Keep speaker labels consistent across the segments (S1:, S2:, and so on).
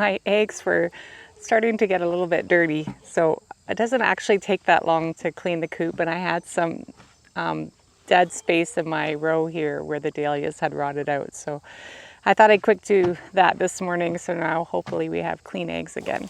S1: my eggs were starting to get a little bit dirty. So it doesn't actually take that long to clean the coop, and I had some dead space in my row here where the dahlias had rotted out. So I thought I'd quick do that this morning, so now hopefully we have clean eggs again.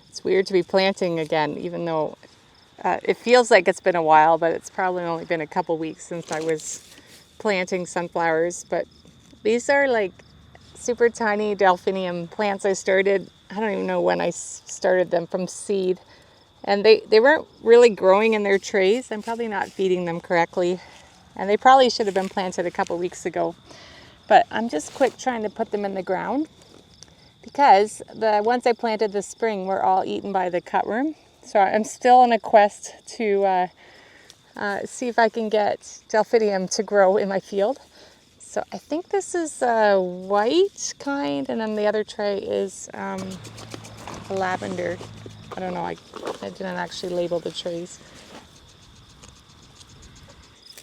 S1: It's weird to be planting again, even though it feels like it's been a while, but it's probably only been a couple weeks since I was planting sunflowers. But these are like super tiny delphinium plants I started. I don't even know when I started them, from seed. And they weren't really growing in their trays. I'm probably not feeding them correctly. And they probably should have been planted a couple weeks ago. But I'm just quick trying to put them in the ground, because the ones I planted this spring were all eaten by the cutworm. So I'm still on a quest to see if I can get delphinium to grow in my field. So I think this is a white kind, and then the other tray is a lavender. I don't know, I didn't actually label the trays.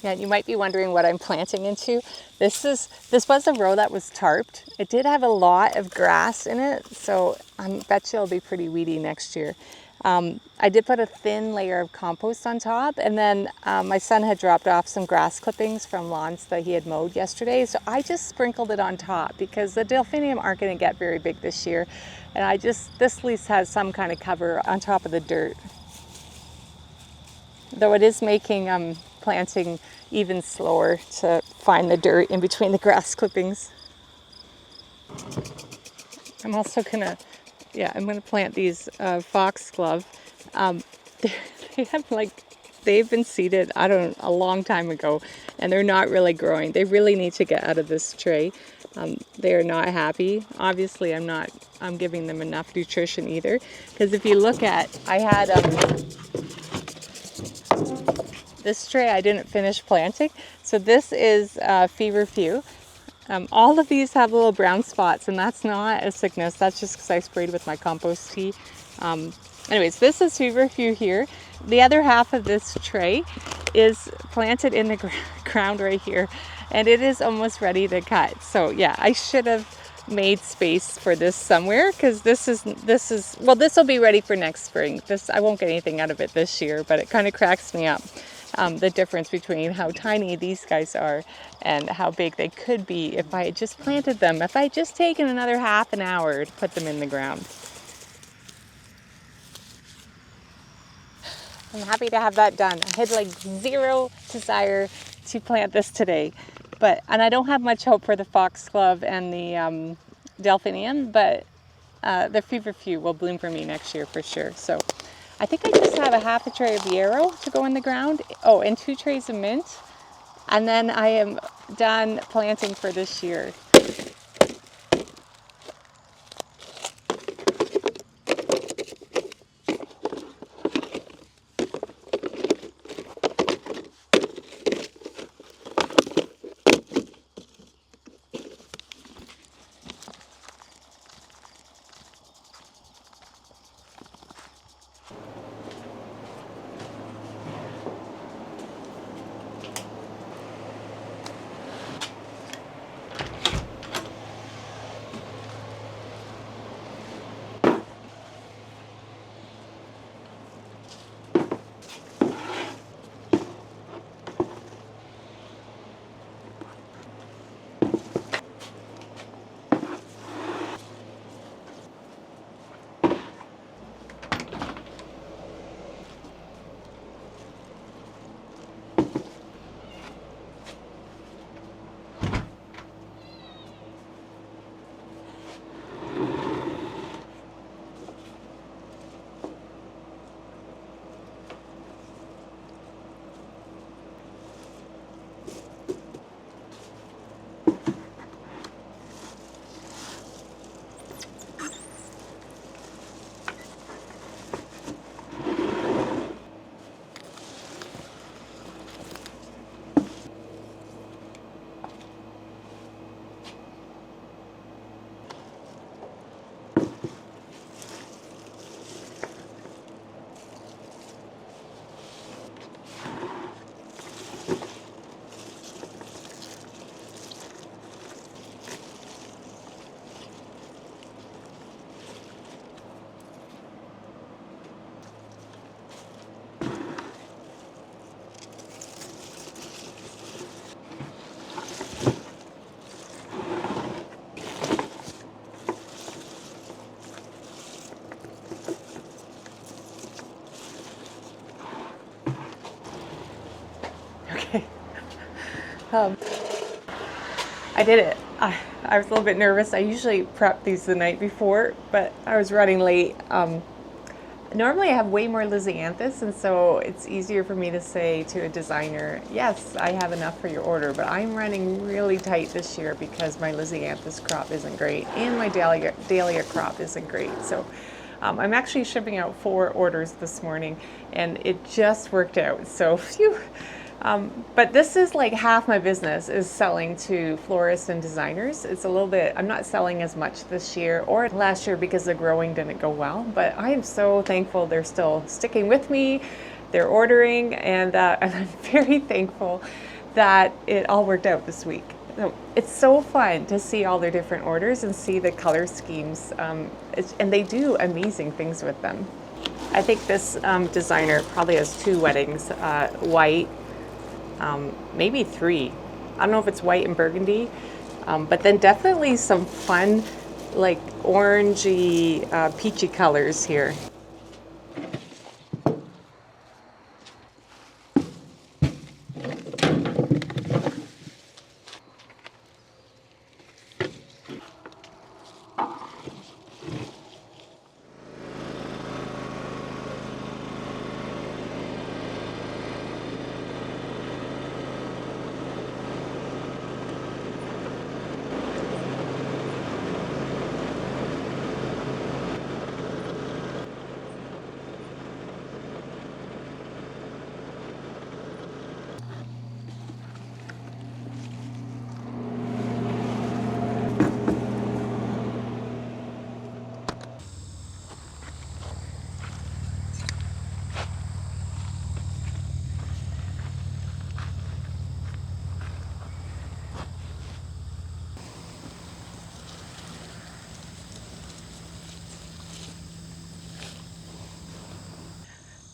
S1: Yeah, you might be wondering what I'm planting into. This was a row that was tarped. It did have a lot of grass in it, so I bet you it'll be pretty weedy next year. I did put a thin layer of compost on top, and then my son had dropped off some grass clippings from lawns that he had mowed yesterday, so I just sprinkled it on top because the delphinium aren't going to get very big this year, and this at least has some kind of cover on top of the dirt. Though it is making planting even slower to find the dirt in between the grass clippings. I'm also gonna plant these Foxglove. They've been seeded, a long time ago, and they're not really growing. They really need to get out of this tray. They are not happy. Obviously, I'm giving them enough nutrition either, because if you look at, I had this tray I didn't finish planting. So this is Feverfew. All of these have little brown spots, and that's not a sickness. That's just because I sprayed with my compost tea. Anyways, this is Feverfew here. The other half of this tray is planted in the ground right here, and it is almost ready to cut. So yeah, I should have made space for this somewhere, because this will be ready for next spring. I won't get anything out of it this year, but it kind of cracks me up. The difference between how tiny these guys are and how big they could be if I had just planted them, if I had just taken another half an hour to put them in the ground. I'm happy to have that done. I had like zero desire to plant this today, and I don't have much hope for the Foxglove and the Delphinium, but the Feverfew will bloom for me next year for sure. So I think I just have a half a tray of yarrow to go in the ground. Oh, and 2 trays of mint. And then I am done planting for this year. Okay. Um, I did it. I was a little bit nervous. I usually prep these the night before, but I was running late. Normally I have way more Lysianthus, and so it's easier for me to say to a designer, yes, I have enough for your order, but I'm running really tight this year because my Lysianthus crop isn't great and my Dahlia crop isn't great. So I'm actually shipping out 4 orders this morning, and it just worked out. So phew. But this is like half my business is selling to florists and designers. It's a little bit, I'm not selling as much this year or last year because the growing didn't go well, but I am so thankful they're still sticking with me, they're ordering, and I'm very thankful that it all worked out this week. So it's so fun to see all their different orders and see the color schemes, and they do amazing things with them. I think this designer probably has 2 weddings, white, maybe 3. I don't know if it's white and burgundy, but then definitely some fun, like orangey, peachy colors here.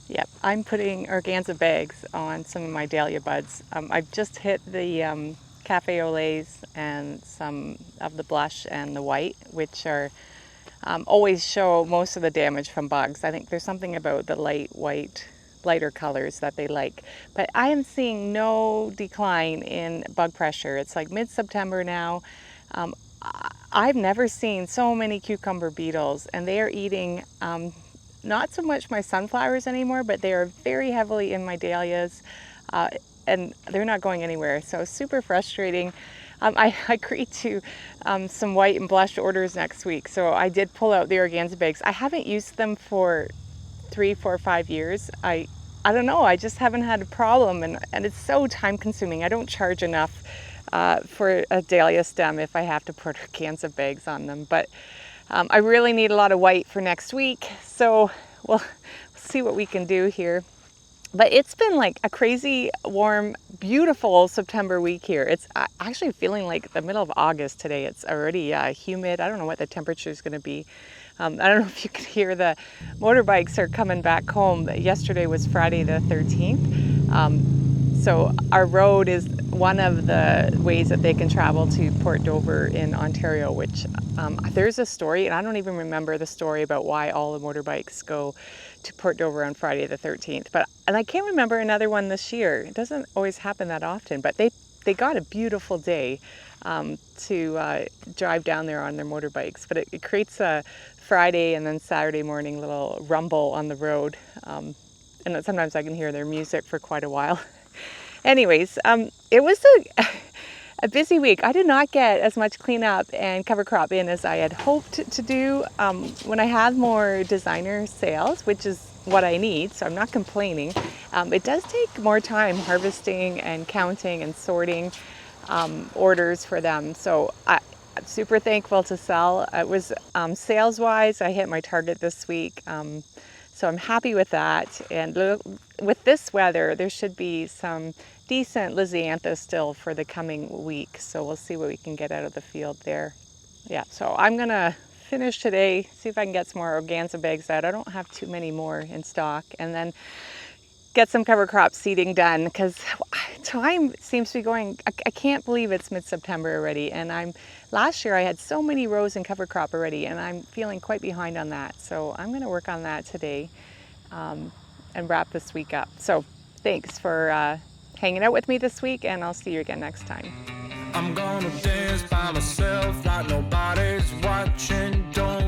S1: Yep, I'm putting organza bags on some of my dahlia buds. I've just hit the cafe au laits and some of the blush and the white, which are always show most of the damage from bugs. I think there's something about the lighter colors that they like. But I am seeing no decline in bug pressure. It's like mid-September now. I've never seen so many cucumber beetles, and they are eating not so much my sunflowers anymore, but they are very heavily in my dahlias, and they're not going anywhere. So super frustrating. I agreed to some white and blush orders next week, so I did pull out the organza bags. I haven't used them for 3, 4, 5 years. I don't know, I just haven't had a problem, and it's so time consuming. I don't charge enough for a dahlia stem if I have to put organza bags on them, but I really need a lot of white for next week, so we'll see what we can do here. But it's been like a crazy warm, beautiful September week here. It's actually feeling like the middle of August today. It's already humid. I don't know what the temperature is going to be. I don't know if you could hear the motorbikes are coming back home. Yesterday was Friday the 13th. So our road is one of the ways that they can travel to Port Dover in Ontario, which there's a story, and I don't even remember the story about why all the motorbikes go to Port Dover on Friday the 13th. And I can't remember another one this year. It doesn't always happen that often, but they got a beautiful day to drive down there on their motorbikes. But it creates a Friday and then Saturday morning little rumble on the road. And sometimes I can hear their music for quite a while. Anyways, it was a busy week. I did not get as much cleanup and cover crop in as I had hoped to do. When I have more designer sales, which is what I need, so I'm not complaining, it does take more time harvesting and counting and sorting orders for them. So I'm super thankful to sell. It was sales-wise, I hit my target this week. So I'm happy with that. And with this weather, there should be some decent Lysianthus still for the coming week. So we'll see what we can get out of the field there. Yeah, so I'm gonna finish today, see if I can get some more organza bags out. I don't have too many more in stock. And then get some cover crop seeding done, because time seems to be going, I can't believe it's mid-September already. And last year I had so many rows in cover crop already, and I'm feeling quite behind on that. So I'm gonna work on that today and wrap this week up. So thanks for hanging out with me this week, and I'll see you again next time.
S2: I'm gonna dance by myself like nobody's watching. Don't